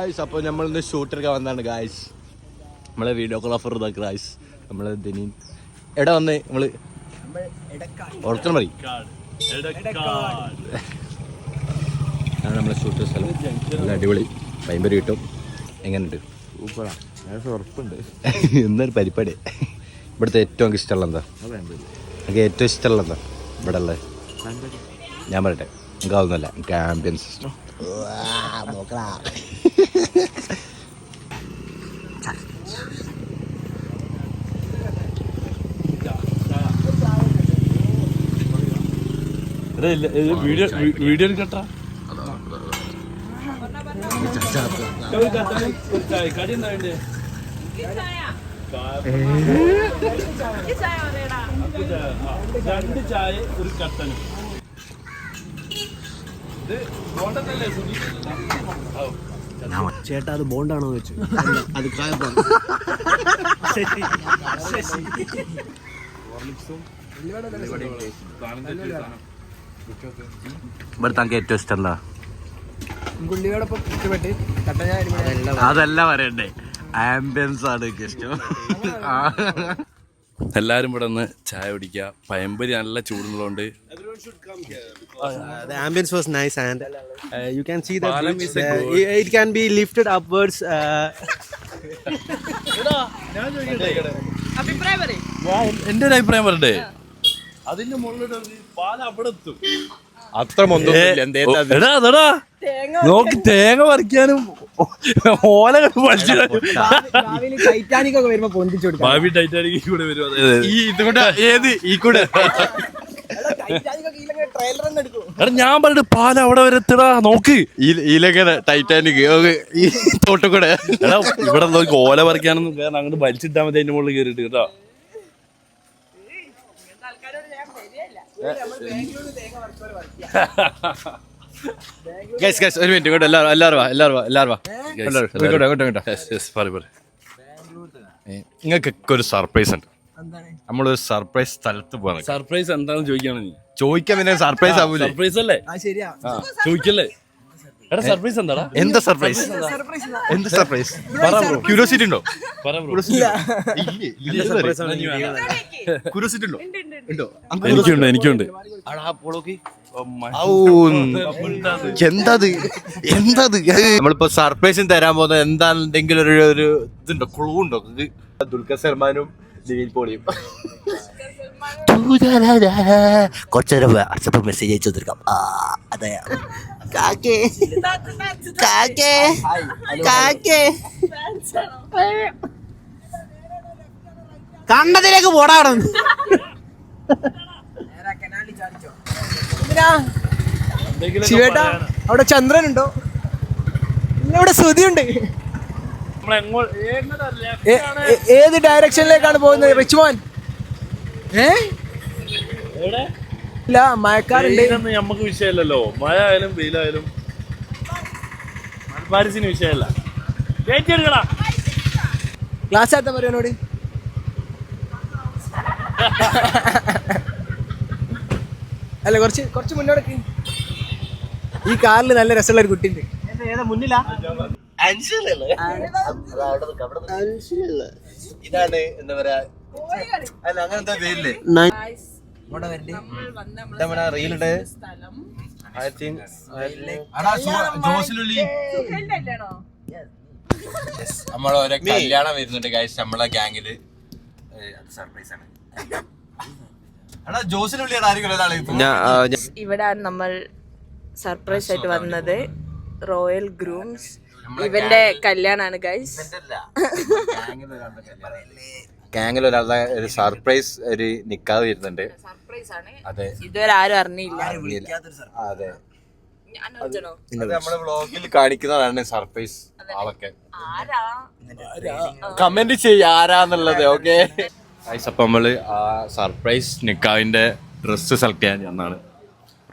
Guys, അപ്പോൾ നമ്മളിന്ന് ഷൂട്ടൊക്കെ വന്നാണ് ഗായ്സ്. നമ്മളെ വീഡിയോഗ്രാഫർ ഇതാക്കി ഗായ്സ്. നമ്മളെ ദിനീൻ എവിടെ വന്ന് നമ്മള് ഓർക്കണം മതി. ആണ് നമ്മളെ ഷൂട്ട് സ്ഥലം. നല്ല അടിപൊളി പൈമ്പര് കിട്ടും. എങ്ങനെയുണ്ട്? സൂപ്പറാണ്, ഉറപ്പുണ്ട്. എന്നൊരു പരിപാടി. ഇവിടുത്തെ ഏറ്റവും എനിക്ക് ഇഷ്ടമുള്ള എന്താ? എനിക്ക് ഏറ്റവും ഇഷ്ടമുള്ള എന്താ ഇവിടെ ഉള്ളത്? ഞാൻ പറയട്ടെ, എനിക്ക് അതൊന്നുമല്ല, എനിക്ക് ആംബിയൻസ് ഇഷ്ടം. വീഡിയോ എടുക്കട്ടാ. രണ്ട് ചായ ഒരു കട്ടനും. ചേട്ടാ അത് ബോണ്ടാണോ വെച്ചു? അത് കായപ്പാണ്. ഇവിടെ താങ്കൾക്ക് ഏറ്റവും ഇഷ്ടമല്ല അതല്ല പറയണ്ടേ, ആംബിയൻസ് ആണ് എനിക്ക് ഇഷ്ടം. എല്ലാരും ഇവിടെ നിന്ന് ചായ കുടിക്കുക. പയമ്പരി നല്ല ചൂടുള്ളതുകൊണ്ട്. The ambience was nice and you can see that it can be lifted upwards. എന്റെ ഒരു അഭിപ്രായം പറയട്ടെ, അതിന്റെ മുകളിലോട്ട് പാലം അവിടെ എത്തും. അത്ര നോക്കി തേങ്ങ പറിക്കാനും ഓല ടൈറ്റാനിക് ഒക്കെ വരുമ്പോ പൊന്തിച്ചു കൊടുക്കാം. ഭാവി ടൈറ്റാനിക് കൂടെ വരും. ഞാൻ പറഞ്ഞിട്ട് പാലം അവിടെ വരെ എത്തടാ. നോക്ക് ഇലങ്ങനെ ടൈറ്റാനിക് ഈ തോട്ടക്കൂടെ. ഇവിടെ നോക്കി ഓല പറിക്കാനൊന്നും കാരണം അങ്ങോട്ട് വലിച്ചിട്ടാ മതി അതിന്റെ മുകളിൽ കയറിയിട്ട് കേട്ടോ. ഒരു മിനിറ്റ് ഇങ്ങോട്ട് എല്ലാവരും നിങ്ങൾക്കൊക്കെ ഒരു സർപ്രൈസ് ഉണ്ട്. നമ്മളൊരു സർപ്രൈസ് സ്ഥലത്ത് പോകാൻ. സർപ്രൈസ് എന്താണെന്ന് ചോദിക്കാണ് നീ? ചോദിക്കാൻ പിന്നെ സർപ്രൈസ് ആവൂലേ? സർപ്രൈസ് അല്ലേ? ചോദിക്കല്ലേ? എടാ സർപ്രൈസ് എന്താടാ? എന്താ സർപ്രൈസ്? എന്ത് സർപ്രൈസ്? ക്യൂരിയോസിറ്റി ഉണ്ടോ? ക്യൂരിയോസിറ്റി ഉണ്ടോ? എനിക്കുണ്ട്. എന്താ നമ്മളിപ്പോ സർപ്രൈസിന് തരാൻ പോകുന്നത് എന്താണെന്തെങ്കിലും ഒരു ഇതുണ്ടോ, ക്ലൂ ഉണ്ടോ? ദുൽഖർ സൽമാനും നിവിൻ പോളിയും കുറച്ചേരം വാട്സപ്പ് മെസ്സേജ് അയച്ചു തീർക്കാം. അതെ കണ്ടതിലേക്ക് പോടാടണം. ശിവേട്ടാ അവിടെ ചന്ദ്രനുണ്ടോ? ഇവിടെ ശ്രുതിയുണ്ട്. ഏത് ഡയറക്ഷനിലേക്കാണ് പോകുന്നത് റിച്ച്മോൻ? ഇല്ല, മഴക്കാറുണ്ട്. നമുക്ക് വിഷയമല്ലല്ലോ, മഴ ആയാലും വെയിലായാലും മൽപ്പാരിസിന് വിഷയമല്ല. ക്ലാസ് ആത്ത പറയാനോട് അല്ല, കുറച്ച് മുന്നോട്ട്. ഈ കാറിൽ നല്ല രസമുള്ള ഒരു കുട്ടി ഉണ്ട്. ഏതാ മുന്നിലാ? ഇതാണ് എന്താ പറയാ, അല്ല അങ്ങനെന്താ പേരില്ലേ റീലുണ്ട്. നമ്മളെ ഓരോ കല്യാണം വരുന്നുണ്ട് ഗൈസ് നമ്മളെ ഗാങ്ങില്. സർപ്രൈസ് ആണ്. ഇവിടെ നമ്മൾ സർപ്രൈസ് ആയിട്ട് വന്നത് റോയൽ ഗ്രൂംസ്. ഇവന്റെ കല്യാണാണ് ഗൈസ്. ഗാങ്ങിൽ ഒരാളുടെ ഒരു സർപ്രൈസ് ഒരു നിക്കാഹ് വരുന്നുണ്ട്. അതെ, ഇതുവരെ ആരും അറിഞ്ഞില്ല. അതെ, നമ്മള് വ്ളോഗിൽ കാണിക്കുന്നതാണ് സർപ്രൈസ്. ആളൊക്കെ കമന്റ് ചെയ്യ ആരാന്നുള്ളത്. ഓക്കെ, അപ്പൊ നമ്മള് ആ സർപ്രൈസ് നിക്കാഹിന്റെ ഡ്രസ്സ് സെലക്ട് ചെയ്യാൻ ചെന്നാണ്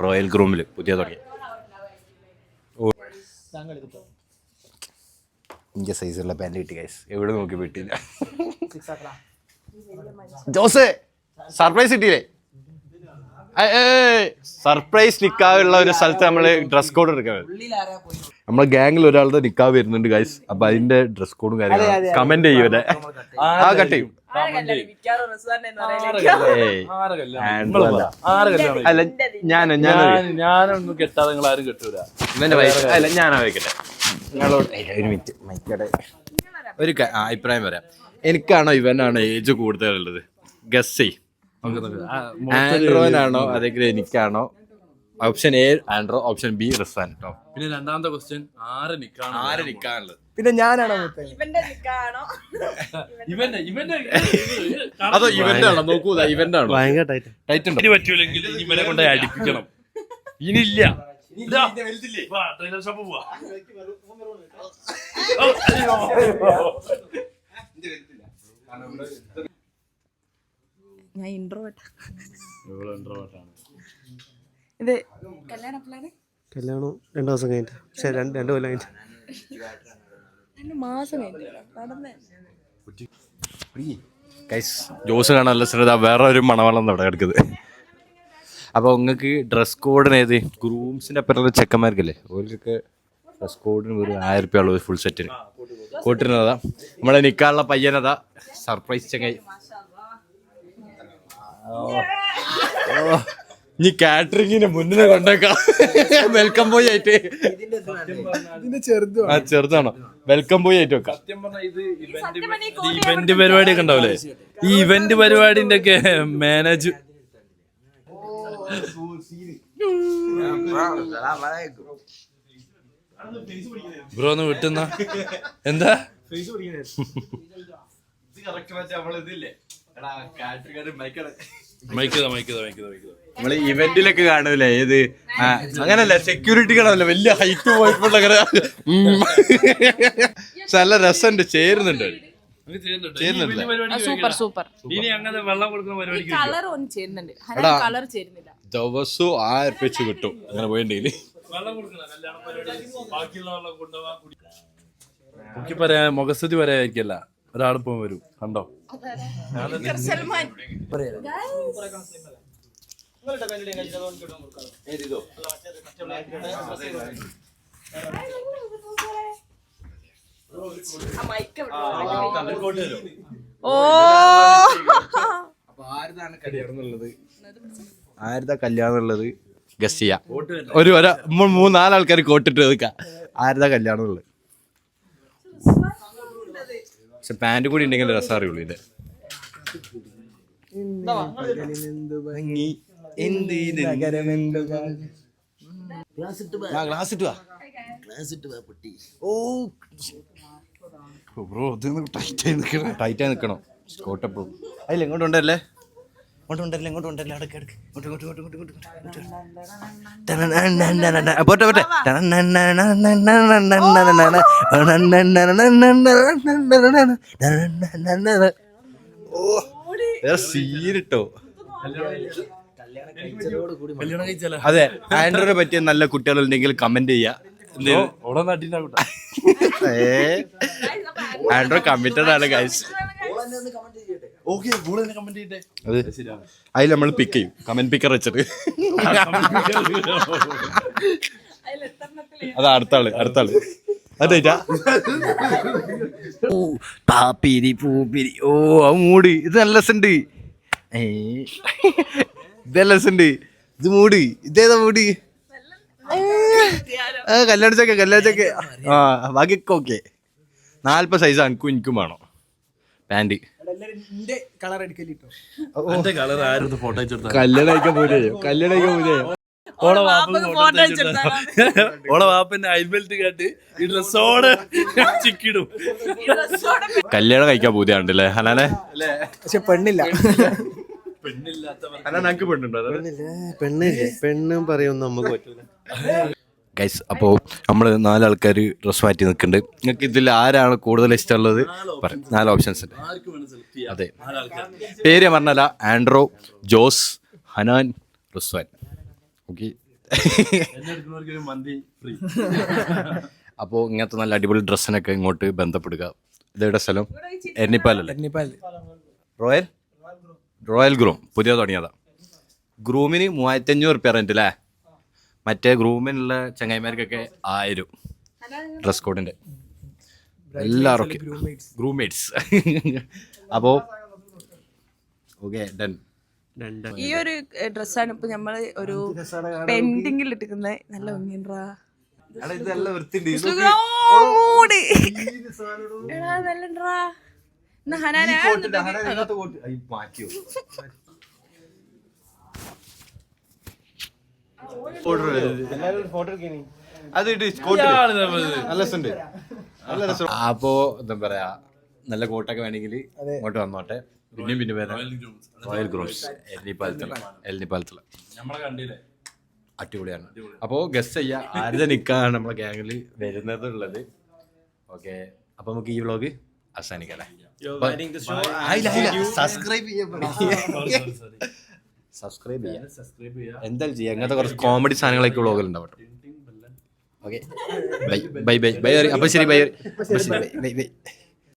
റോയൽ ഗ്രൂമില് പുതിയ തുടങ്ങി. ഇന്റെ സൈസുള്ള പാന്റ് കിട്ടി ഗൈസ്. എവിടെ നോക്കി വീട്ടില്ല. ജോസ് സർപ്രൈസ് കിട്ടിയില്ലേ? സർപ്രൈസ് നിക്കാഹുള്ള ഒരു സ്ഥലത്ത് നമ്മള് ഡ്രസ് കോഡ് എടുക്കുന്നത്. നമ്മളെ ഗ്യാങ്ങിൽ ഒരാളുടെ നിക്കാഹ് വരുന്നുണ്ട് ഗൈസ്. അപ്പൊ അതിന്റെ ഡ്രസ് കോഡും കാര്യങ്ങളും കമന്റ് ചെയ്യൂലെ. ആ കട്ട് ചെയ്യും. അല്ല ഞാനൊന്നും കെട്ടാതെ നിങ്ങൾ ആരും കെട്ടൂല. ഇവന്റെ വയസ്സ് അല്ല ഞാനാ വെക്കട്ടെ. നിങ്ങളോട് ഒരു മിനിറ്റ് മൈക്കടെ ഒരു അഭിപ്രായം പറയാം. എനിക്കാണോ ഇവനാണോ ഏജ് കൂടുതലുള്ളത്? ഗസ് ചെയ്. ആൻഡ്രോനാണോ അല്ലെങ്കിൽ എനിക്കാണോ? ഓപ്ഷൻ എ ആൻഡ്രോ, ഓപ്ഷൻ ബി റിസാൻ. കേട്ടോ. പിന്നെ രണ്ടാമത്തെ ക്വസ്റ്റ്യൻ ആര് നിക്കാണുള്ളത്? പിന്നെ ഞാനാണോ അതോ ഇവന്റ് ആണോ? നോക്കൂ ഇവന്റ് ആണോ? ടൈറ്റ് ഉണ്ടോ? പറ്റൂലെങ്കിൽ ഇവനെ കൊണ്ട് അടിപ്പിക്കണം. ഇനിയില്ല ട്രെയിലർ ഷോപ്പ് പോവാ. ഞാൻ ഇൻട്രോവേർട്ടാ. ഇത് കല്യാണം 2 ദിവസം കഴിഞ്ഞിട്ട്. 2 കൊല്ലം കഴിഞ്ഞിട്ട്. 2 മാസം കഴിഞ്ഞിട്ട്. ഗൈസ് ജോസ് കാണാനല്ല ശ്രദ്ധ. വേറെ ഒരു മണവളം അവിടെ കിടക്കുന്നത്. അപ്പോൾ നിങ്ങൾക്ക് ഡ്രസ് കോഡിന് ഏത് ഗ്രൂംസിൻ്റെ അപ്പുറത്തുള്ള ചെക്കന്മാർക്കല്ലേ ഓർക്ക് ഡ്രസ് കോഡിന് ഒരു 1000 രൂപ ഉള്ളത് ഫുൾ സെറ്റിന് കൂട്ടിരുന്നതാ. നമ്മളെ നിക്കാനുള്ള പയ്യനതാ സർപ്രൈസ് ചെങ്ങായി. ഇനി കാറ്ററിങ്ങിന് മുന്നിൽ കൊണ്ടേക്കാം. വെൽക്കം ബോയ് ആയിട്ട്. ചെറുതാണോ? വെൽക്കം ബോയ് ആയിട്ട് വെക്കാം. സത്യം പറഞ്ഞാൽ ഇത് ഇവന്റ് പരിപാടിയൊക്കെ ഉണ്ടാവില്ലേ? ഈ ഇവന്റ് പരിപാടിന്റെ ഒക്കെ മാനേജ് ബ്രോ ഒന്ന് വിട്ടുന്ന എന്താ നമ്മള് ഇവന്റിലൊക്കെ കാണൂലേ ഏത് അങ്ങനല്ല സെക്യൂരിറ്റി കാണാനല്ല വലിയ ഹൈറ്റ് പോയിട്ടുള്ള നല്ല രസമുണ്ട്. ചേരുന്നുണ്ട്. Super super. ഇനി അങ്ങനെ വെള്ളം കൊടുക്കുന്ന പരിപാടി കളർ ഒന്നും ചേരുന്നുണ്ട്. കളർ ചേരുന്നില്ല. ദിവസവും 1000 രൂപ വെച്ച് കിട്ടും അങ്ങനെ പോയിട്ടുണ്ടെങ്കിൽ. വെള്ളം കൊടുക്കണം കല്യാണ പരിപാടി. ബാക്കിയുള്ള വെള്ളം കൊണ്ടുപോകാൻ എനിക്ക് പറയാ മുഖസ്തുതി പറയാതിരിക്കല്ല. ഒരാളിപ്പം വരും കണ്ടോ. സൽമാൻ ആരുതാ കല്യാണം ഉള്ളത് ഗസ് ചെയ്യാം. 3-4 ആൾക്കാർ കോട്ടിട്ട് നിൽക്കാം. ആരുതാ കല്യാണം ഉള്ളത്? പക്ഷെ പാന്റ് കൂടി ഉണ്ടെങ്കിൽ രസം അറിയുള്ളൂ. ഇതിന്റെ ടൈറ്റായി നിൽക്കണം. കോട്ടപ്പോ അതിൽ എങ്ങോട്ട് ഉണ്ടല്ലേ ഇങ്ങോട്ട് ഉണ്ടല്ലേ അടക്ക് പോട്ടെ പോട്ടെ. സീരിട്ടോ. അതെ ആൻഡ്രോനെ പറ്റിയ നല്ല കുട്ടികളുണ്ടെങ്കിൽ കമന്റ് ചെയ്യാ. ആൻഡ്രോ കമ്മിറ്റഡ് ആണ് ഗൈസ്. അതിൽ നമ്മൾ പിക്ക് ചെയ്യും കമന്റ് പിക്കർ വെച്ചിട്ട്. അത് അടുത്താള് അതേറ്റാ. പാപ്പിരി പൂപ്പിരി. ഓ ആ മൂട് ഇത് നല്ല രസമുണ്ട്. ഇതല്ല രസമുണ്ട്. ഇത് മൂട് ഇതേതാ മൂട്? കല്യാണിച്ചൊക്കെ ആ ബാക്കിയൊക്കെ ഓക്കെ. 40 സൈസ് എനിക്കും വേണം പാന്റ്. കല്യാണം കഴിക്കാൻ പോലെയോ ഓളെ വാപ്പന്റെ അയൽബെൽറ്റ് കാട്ടി ഈ ഡ്രസ്സോടെ ചിക്കിടും. കല്യാണം കഴിക്കാൻ പൂതിയാണ്ടല്ലേ ഹനാനെ? പക്ഷെ പെണ്ണില്ല. ഹനാനക്ക് പെണ്ണുണ്ടോ? പെണ്ണും പറയൊന്നും നമുക്ക് പറ്റൂല. ഗൈസ് അപ്പോൾ നമ്മൾ 4 ആൾക്കാർ ഡ്രസ് മാറ്റി നിൽക്കുന്നുണ്ട്. നിങ്ങൾക്ക് ഇതിൽ ആരാണ് കൂടുതൽ ഇഷ്ടമുള്ളത്? 4 ഓപ്ഷൻസ് ഉണ്ട്. അതെ പേര് പറഞ്ഞല്ല. ആൻഡ്രോ, ജോസ്, ഹനാൻ, റിസ്വാൻ. ഓക്കെ. അപ്പോൾ ഇങ്ങനത്തെ നല്ല അടിപൊളി ഡ്രസ്സിനൊക്കെ ഇങ്ങോട്ട് ബന്ധപ്പെടുക. ഇതെവിടെ സ്ഥലം? എരണിപ്പാലല്ലേ? റോയൽ ഗ്രൂം പുതിയ തുടങ്ങിയതാ. ഗ്രൂമിന് 3500 റുപ്യ റെന്റ് അല്ലേ? മറ്റേ ഗ്രൂമിനുള്ള ചങ്ങായിമാർക്കൊക്കെ 1000. ഡ്രസ് കോഡിൻ്റെ എല്ലാവർക്കും ഗ്രൂംമേറ്റ്സ്. അപ്പോൾ ഓക്കെ ഡൺ. ഈ ഒരു ഡ്രസ്സാണ് ഇപ്പൊ നമ്മള് ഒരു പെൻഡിങ്ങിൽ ഇട്ടിരിക്കുന്നത്. നല്ല ഭംഗിയുണ്ടാ നല്ലണ്ടാ. അപ്പോ എന്താ പറയാ, നല്ല കോട്ടൊക്കെ വേണമെങ്കിൽ ഇങ്ങോട്ട് വന്നോട്ടെ. പിന്നെ വരാം. റോയൽ ഗ്രൂംസ് എല്ലിപ്പാലത്തുള്ള നമ്മളെ കണ്ടില്ലേ, അടിപൊളിയാണ്. അപ്പോൾ ഗസ്റ്റ് ചെയ്യാം ആരുടെ നിൽക്കാണ് നമ്മളെ ഗ്യാങ്ങിൽ വരുന്നത് ഉള്ളത്. ഓക്കെ, അപ്പൊ നമുക്ക് ഈ വ്ളോഗ് അവസാനിക്കല്ലേ. സബ്സ്ക്രൈബ് ചെയ്യാം, എന്തായാലും ചെയ്യാം. അങ്ങനത്തെ കുറച്ച് കോമഡി സാധനങ്ങളൊക്കെ വ്ളോഗിൽ ഉണ്ടാവട്ടെ. Okay, bye bye bye bye. അപ്പോൾ ശരി, ബൈ ബൈ ബൈ.